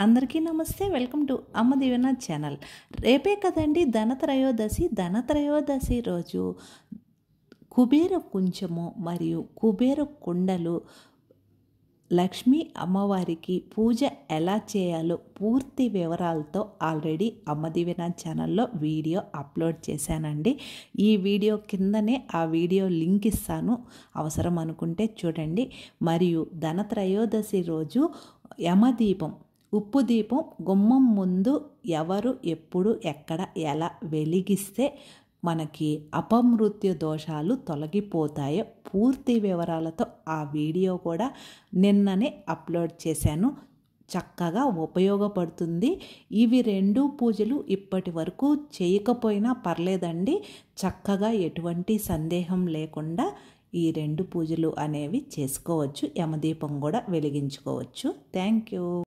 అందరికీ నమస్తే. Welcome to అమ్మ దీవెన ఛానల్. రేపే కదండి ధనత్రయోదశి. ధనత్రయోదశి రోజు కుబేర కుంచము మరియు కుబేర కుండలు లక్ష్మీ అమ్మవారికి పూజ ఎలా చేయాలో పూర్తి వివరాలతో ఆల్రెడీ అమ్మ దీవెన ఛానల్లో వీడియో అప్లోడ్ చేశానండి. ఈ వీడియో కిందనే ఆ వీడియో లింక్ ఇస్తాను, అవసరం అనుకుంటే చూడండి. మరియు ధనత్రయోదశి రోజు యమదీపం, ఉప్పు దీపం గుమ్మం ముందు ఎవరు ఎప్పుడు ఎక్కడ ఎలా వెలిగిస్తే మనకి అపమృత్యు దోషాలు తొలగిపోతాయో పూర్తి వివరాలతో ఆ వీడియో కూడా నిన్ననే అప్లోడ్ చేశాను. చక్కగా ఉపయోగపడుతుంది. ఇవి రెండు పూజలు ఇప్పటి వరకు చేయకపోయినా పర్లేదండి. చక్కగా ఎటువంటి సందేహం లేకుండా ఈ రెండు పూజలు అనేవి చేసుకోవచ్చు. యమదీపం కూడా వెలిగించుకోవచ్చు. Thank you.